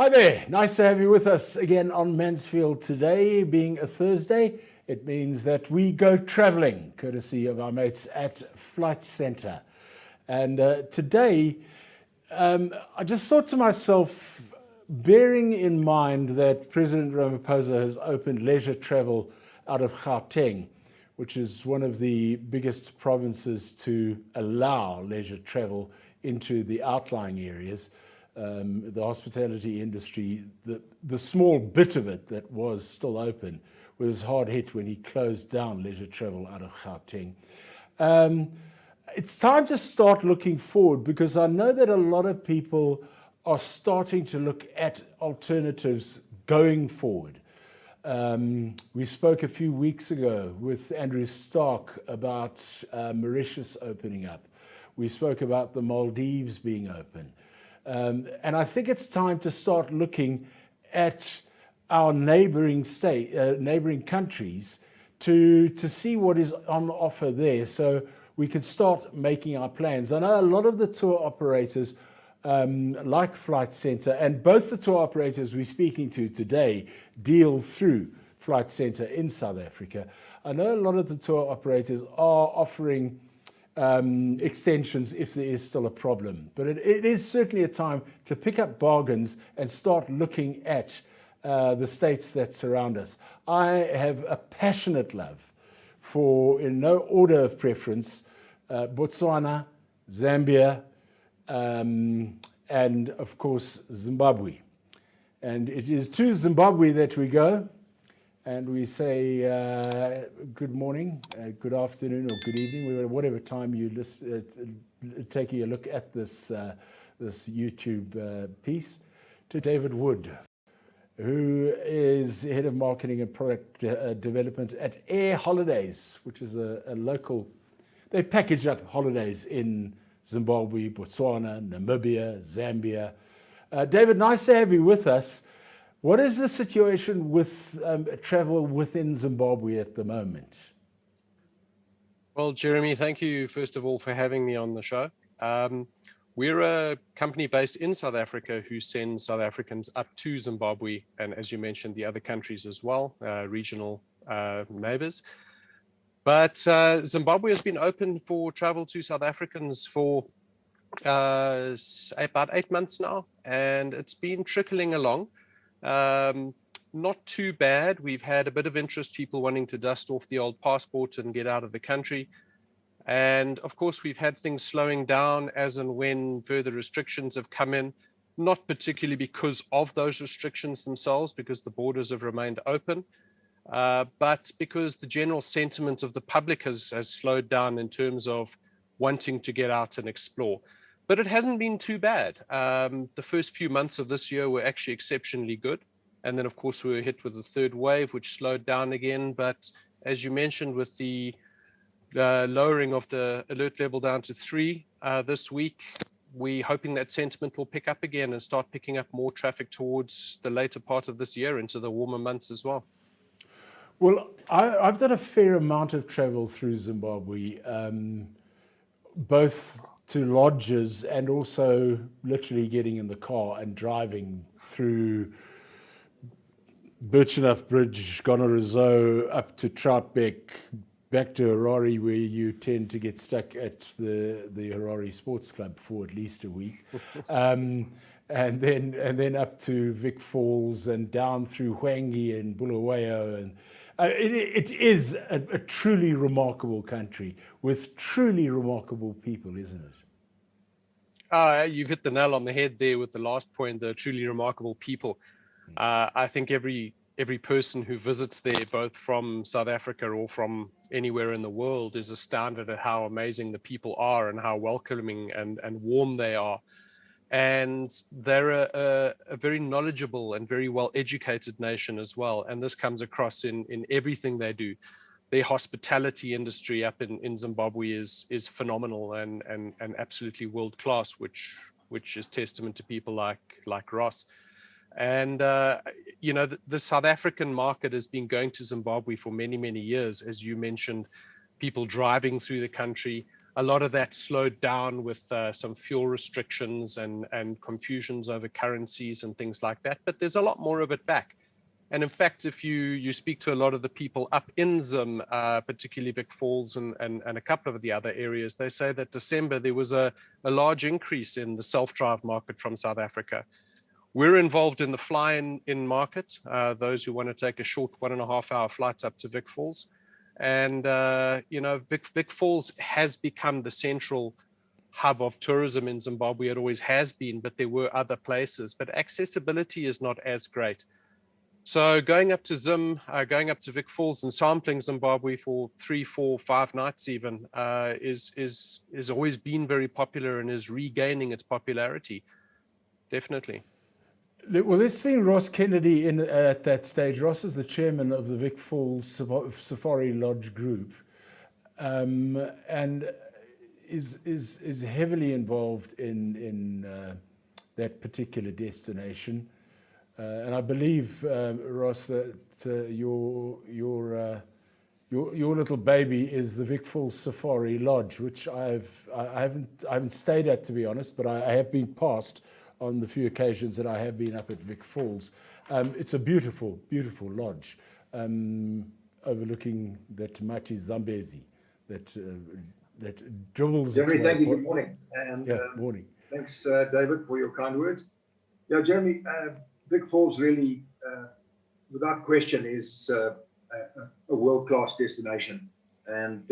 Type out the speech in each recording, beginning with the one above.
Hi there, nice to have you with us again on Mansfield today. Being a Thursday, it means that we go traveling, courtesy of our mates at Flight Centre. And today, I just thought to myself, bearing in mind that President Ramaphosa has opened leisure travel out of Gauteng, which is one of the biggest provinces to allow leisure travel into the outlying areas. The hospitality industry, the small bit of it that was still open, was hard hit when he closed down leisure travel out of Gauteng. It's time to start looking forward, because I know that a lot of people are starting to look at alternatives going forward. We spoke a few weeks ago with Andrew Stark about Mauritius opening up. We spoke about the Maldives being open. And I think it's time to start looking at our neighboring countries to see what is on offer there, so we can start making our plans. I know a lot of the tour operators, like Flight Centre, and both the tour operators we're speaking to today deal through Flight Centre in South Africa. I know a lot of the tour operators are offering extensions if there is still a problem. But it is certainly a time to pick up bargains and start looking at the states that surround us. I have a passionate love for, in no order of preference, Botswana, Zambia, and of course Zimbabwe. And it is to Zimbabwe that we go. And we say good morning, good afternoon, or good evening, whatever time you taking a look at this YouTube piece, to David Wood, who is head of marketing and product development at Air Holidays, which is a local. They package up holidays in Zimbabwe, Botswana, Namibia, Zambia. David, nice to have you with us. What is the situation with travel within Zimbabwe at the moment? Well, Jeremy, thank you, first of all, for having me on the show. We're a company based in South Africa who sends South Africans up to Zimbabwe, and as you mentioned, the other countries as well, regional neighbors. But Zimbabwe has been open for travel to South Africans for about 8 months now, and it's been trickling along. Not too bad. We've had a bit of interest, people wanting to dust off the old passport and get out of the country. And of course, we've had things slowing down as and when further restrictions have come in, not particularly because of those restrictions themselves, because the borders have remained open, but because the general sentiment of the public has slowed down in terms of wanting to get out and explore. But it hasn't been too bad. The first few months of this year were actually exceptionally good. And then, of course, we were hit with the third wave, which slowed down again. But as you mentioned, with the lowering of the alert level down to 3 this week, we're hoping that sentiment will pick up again and start picking up more traffic towards the later part of this year into the warmer months as well. Well, I've done a fair amount of travel through Zimbabwe, both to lodges and also literally getting in the car and driving through Birchenough Bridge, Gonorrhoea, up to Troutbeck, back to Harare, where you tend to get stuck at the Harare Sports Club for at least a week, and then up to Vic Falls and down through Hwange and Bulawayo, and it is a truly remarkable country with truly remarkable people, isn't it? You've hit the nail on the head there with the last point, the truly remarkable people. I think every person who visits there, both from South Africa or from anywhere in the world, is astounded at how amazing the people are and how welcoming and warm they are. And they're a very knowledgeable and very well-educated nation as well. And this comes across in everything they do. Their hospitality industry up in Zimbabwe is phenomenal and absolutely world-class, which is testament to people like Ross. And, the South African market has been going to Zimbabwe for many, many years. As you mentioned, people driving through the country, A lot of that slowed down with some fuel restrictions and confusions over currencies and things like that. But there's a lot more of it back. And in fact, if you speak to a lot of the people up in Zim, particularly Vic Falls and a couple of the other areas, they say that December there was a large increase in the self-drive market from South Africa. We're involved in the fly-in market, those who want to take a short 1.5 hour flights up to Vic Falls. And, Vic Falls has become the central hub of tourism in Zimbabwe. It always has been, but there were other places. But accessibility is not as great. So going up to Zim, going up to Vic Falls and sampling Zimbabwe for 3, 4, 5 nights even is always been very popular and is regaining its popularity. Definitely. Well, there's been Ross Kennedy at that stage. Ross is the chairman of the Vic Falls Safari Lodge Group, and is heavily involved in that particular destination. And I believe, Ross, that your little baby is the Vic Falls Safari Lodge, which I haven't stayed at, to be honest, but I have been past on the few occasions that I have been up at Vic Falls. It's a beautiful, beautiful lodge overlooking the Tamati Zambezi that dribbles. Jeremy, thank you. Good morning. And morning. Thanks, David, for your kind words. Yeah, Jeremy, Vic Falls really, without question, is a world-class destination. And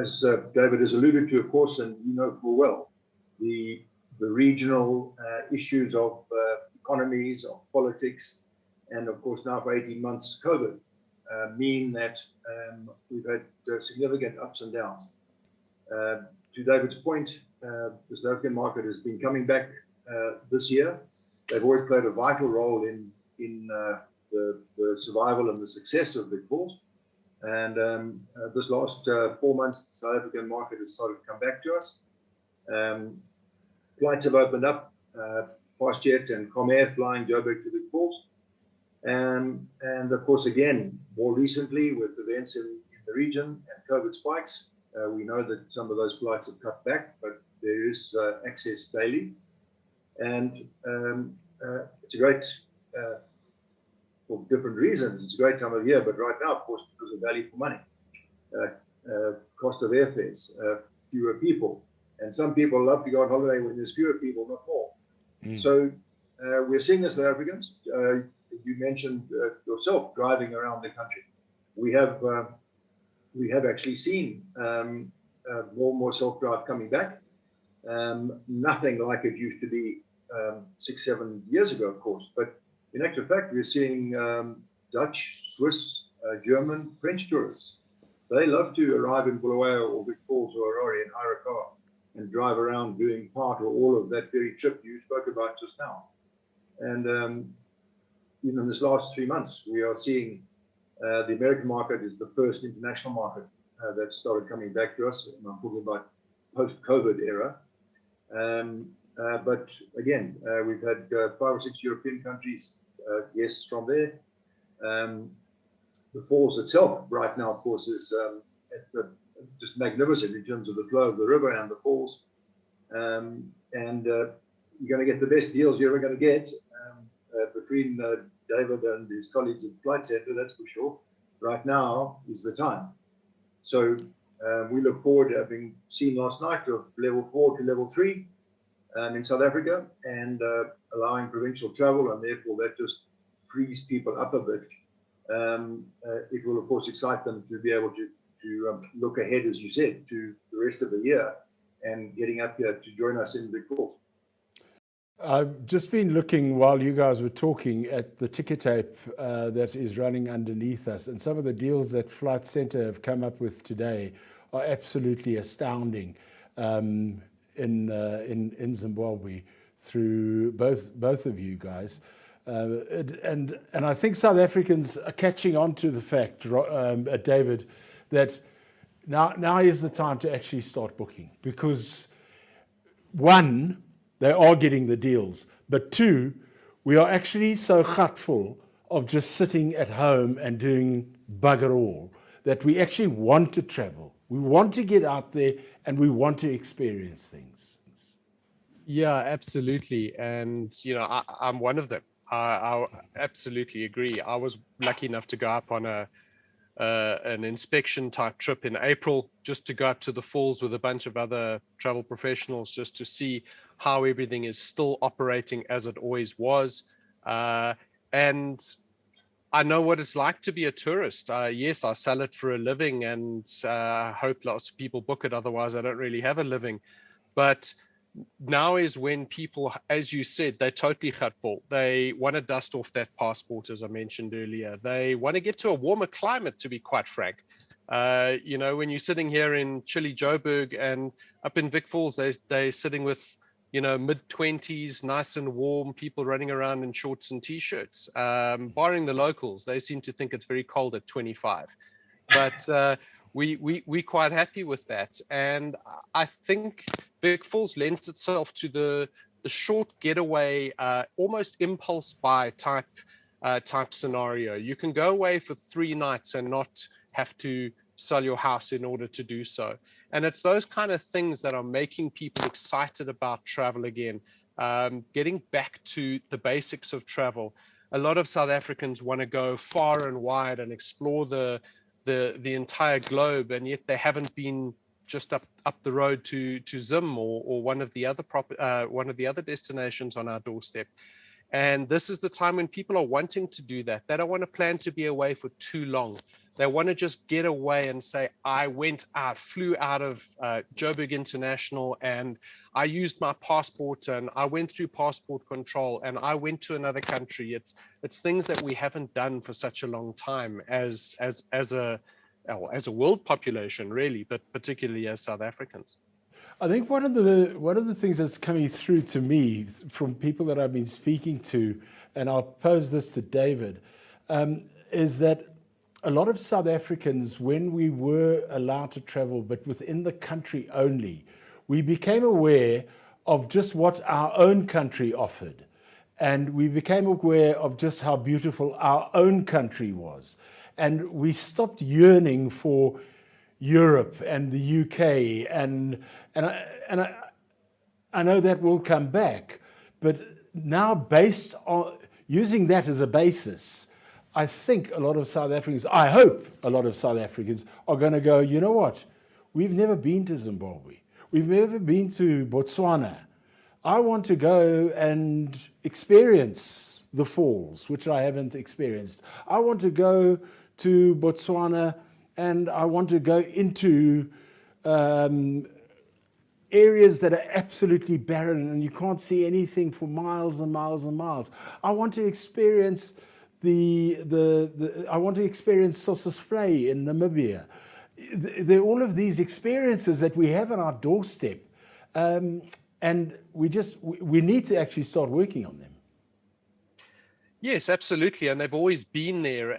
as David has alluded to, of course, and you know full well, the regional issues of economies, of politics, and of course now for 18 months COVID mean that we've had significant ups and downs. To David's point, the South African market has been coming back this year. They've always played a vital role in the survival and the success of Vic Falls. And this last 4 months, the South African market has started to come back to us. Flights have opened up, FastJet and Comair flying Joburg to Vic Falls. And of course, again, more recently with events in the region and COVID spikes, we know that some of those flights have cut back, but there is access daily. And it's a great, for different reasons, it's a great time of year, but right now, of course, because of value for money, cost of airfares, fewer people. And some people love to go on holiday when there's fewer people, not more. So we're seeing as South Africans, you mentioned yourself driving around the country. We have actually seen more and more self-drive coming back. Nothing like it used to be 6, 7 years ago, of course. But in actual fact, we're seeing Dutch, Swiss, German, French tourists. They love to arrive in Bulawayo or Vic Falls or Aurora and hire a car and drive around doing part or all of that very trip you spoke about just now. And even in this last 3 months, we are seeing the American market is the first international market that started coming back to us. And I'm talking about post-COVID era. But again, we've had 5 or 6 European countries, guests from there. The falls itself right now, of course, is just magnificent in terms of the flow of the river and the falls. And you're going to get the best deals you're ever going to get between David and his colleagues at Flight Centre, that's for sure. Right now is the time. So we look forward to having seen last night of level 4 to level 3 in South Africa and allowing provincial travel, and therefore that just frees people up a bit. It will, of course, excite them to be able to look ahead, as you said, to the rest of the year and getting up here to join us in Vic Falls. I've just been looking while you guys were talking at the ticker tape that is running underneath us, and some of the deals that Flight Centre have come up with today are absolutely astounding in Zimbabwe through both of you guys. And I think South Africans are catching on to the fact, David, that now is the time to actually start booking, because one, they are getting the deals, but two, we are actually so gutful of just sitting at home and doing bugger all that we actually want to travel. We want to get out there and we want to experience things. Yeah, absolutely. And, I'm one of them. I absolutely agree. I was lucky enough to go up on an inspection type trip in April, just to go up to the falls with a bunch of other travel professionals, just to see how everything is still operating as it always was. And I know what it's like to be a tourist. Yes, I sell it for a living, and hope lots of people book it. Otherwise, I don't really have a living. But now is when people, as you said, they're totally full. They want to dust off that passport, as I mentioned earlier. They want to get to a warmer climate, to be quite frank. When you're sitting here in chilly Joburg and up in Vic Falls, they're sitting with, mid-20s, nice and warm, people running around in shorts and t-shirts. Barring the locals, they seem to think it's very cold at 25. But we're quite happy with that. And I think Vic Falls lends itself to the short getaway, almost impulse buy type scenario. You can go away for 3 nights and not have to sell your house in order to do so. And it's those kind of things that are making people excited about travel again, getting back to the basics of travel. A lot of South Africans want to go far and wide and explore the entire globe, and yet they haven't been just up the road to Zim or one of the other destinations on our doorstep. And this is the time when people are wanting to do that. They don't want to plan to be away for too long. They want to just get away and say, I flew out of Joburg International, and I used my passport, and I went through passport control, and I went to another country. It's things that we haven't done for such a long time as a world population, really, but particularly as South Africans. I think one of the things that's coming through to me from people that I've been speaking to, and I'll pose this to David, is that a lot of South Africans, when we were allowed to travel, but within the country only, we became aware of just what our own country offered. And we became aware of just how beautiful our own country was. And we stopped yearning for Europe and the UK. And I know that will come back. But now, based on using that as a basis, I think a lot of South Africans, I hope a lot of South Africans are going to go, you know what? We've never been to Zimbabwe. We've never been to Botswana. I want to go and experience the falls, which I haven't experienced. I want to go to Botswana, and I want to go into areas that are absolutely barren and you can't see anything for miles and miles and miles. I want to experience I want to experience Sossusvlei in Namibia. There are all of these experiences that we have on our doorstep, and we need to actually start working on them. Yes, absolutely, and they've always been there.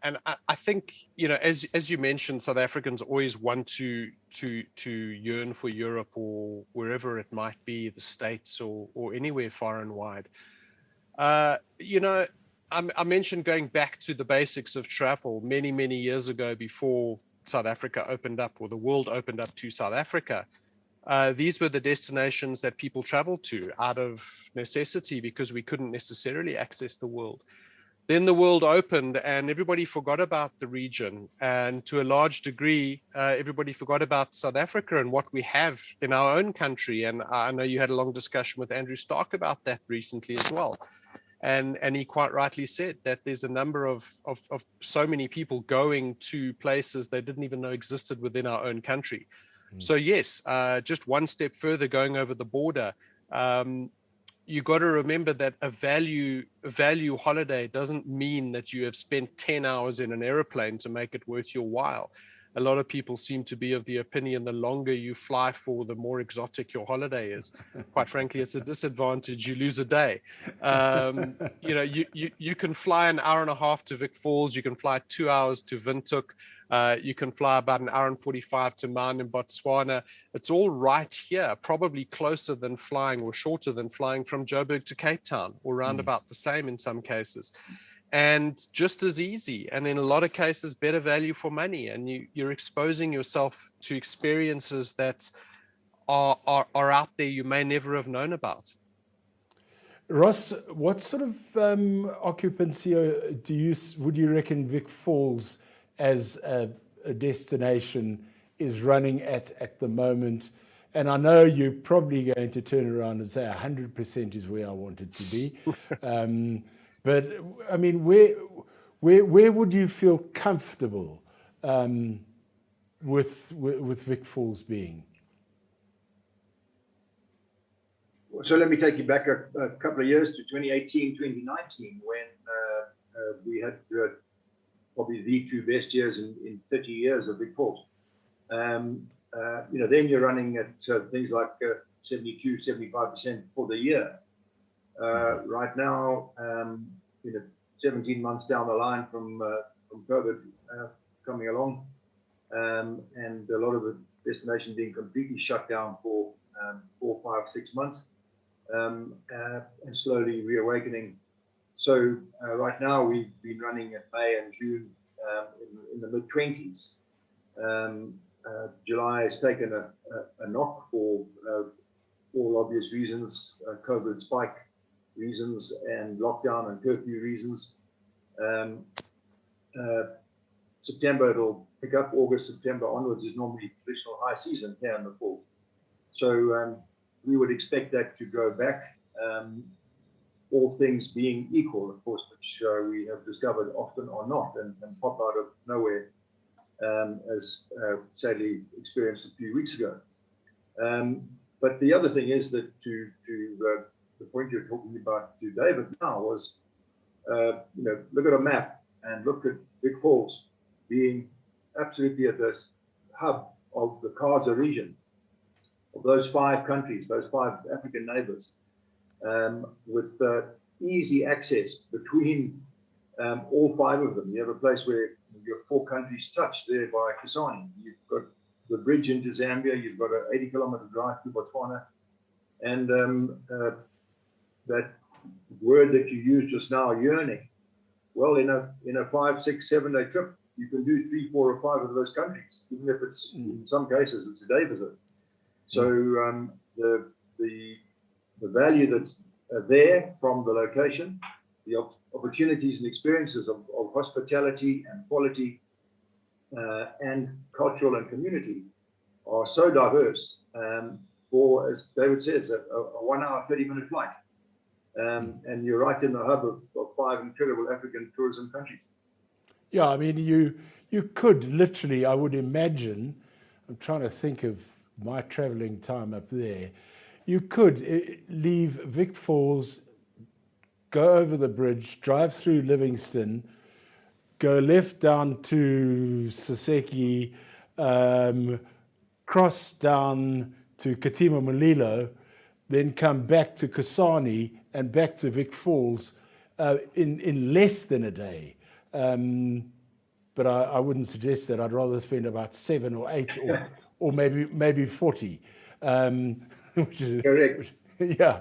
And I think, as you mentioned, South Africans always want to yearn for Europe or wherever it might be, the States or anywhere far and wide. I mentioned going back to the basics of travel many, many years ago, before South Africa opened up, or the world opened up to South Africa. These were the destinations that people traveled to out of necessity, because we couldn't necessarily access the world. Then the world opened and everybody forgot about the region. And to a large degree, everybody forgot about South Africa and what we have in our own country. And I know you had a long discussion with Andrew Stark about that recently as well. And he quite rightly said that there's a number of so many people going to places they didn't even know existed within our own country. So yes, just one step further, going over the border, you got to remember that a value holiday doesn't mean that you have spent 10 hours in an airplane to make it worth your while. A lot of people seem to be of the opinion the longer you fly for, the more exotic your holiday is. Quite frankly, it's a disadvantage. You lose a day. You can fly an hour and a half to Vic Falls. You can fly 2 hours to Windhoek. You can fly about an hour and 45 to Maun in Botswana. It's all right here, probably closer than flying, or shorter than flying from Joburg to Cape Town, or round about the same in some cases. and just as easy, and in a lot of cases better value for money, and you're exposing yourself to experiences that are out there you may never have known about. Ross, what sort of occupancy would you reckon Vic Falls as a destination is running at the moment? And I know you're probably going to turn around and say 100% is where I want it to be. But I mean, where would you feel comfortable with Vic Falls being? So let me take you back a couple of years to 2018, 2019, when we had probably the two best years in 30 years of Vic Falls. Then you're running at things like 72, 75% for the year. Right now, 17 months down the line from COVID coming along, and a lot of the destination being completely shut down for 4, 5, 6 months, and slowly reawakening. So right now we've been running at May and June in the mid-20s. July has taken a knock for all obvious reasons, COVID spike reasons and lockdown and curfew reasons. September it'll pick up. August, September onwards is normally traditional high season here in the fall. So we would expect that to go back, all things being equal, of course, which we have discovered often are not, and pop out of nowhere, as sadly experienced a few weeks ago. But the other thing is that to the point you're talking about to David now was, look at a map and look at Vic Falls being absolutely at the hub of the Kaza region, of those 5 countries, those 5 African neighbors, with easy access between all 5 of them. You have a place where your 4 countries touch there by Kasane. You've got the bridge into Zambia. You've got an 80-kilometer drive to Botswana. And that word that you used just now, yearning, well, in a 5, 6, 7-day trip, you can do 3, 4, or 5 of those countries, even if it's, in some cases, it's a day visit. So the value that's there from the location, the opportunities and experiences of hospitality and quality and cultural and community are so diverse for, as David says, a 1-hour, 30-minute flight. And you're right in the hub of 5 incredible African tourism countries. Yeah, I mean, you could literally, I would imagine, I'm trying to think of my traveling time up there, you could leave Vic Falls, go over the bridge, drive through Livingston, go left down to Siseki, cross down to Katima Mulilo, then come back to Kasane and back to Vic Falls in less than a day. But I wouldn't suggest that. I'd rather spend about 7 or 8 or maybe 40. Which is, correct. Yeah.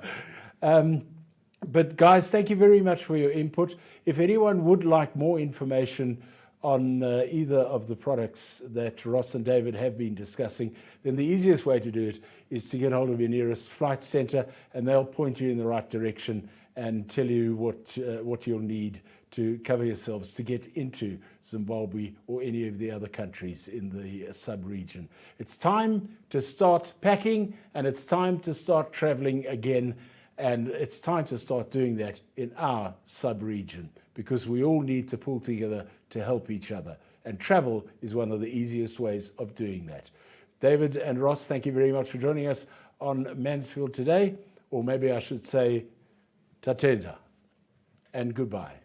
But guys, thank you very much for your input. If anyone would like more information on either of the products that Ross and David have been discussing, then the easiest way to do it is to get hold of your nearest flight center, and they'll point you in the right direction and tell you what you'll need to cover yourselves to get into Zimbabwe or any of the other countries in the sub-region. It's time to start packing, and it's time to start traveling again, and it's time to start doing that in our sub-region, because we all need to pull together to help each other. And travel is one of the easiest ways of doing that. David and Ross, thank you very much for joining us on Mansfield today, or maybe I should say Tatenda, and goodbye.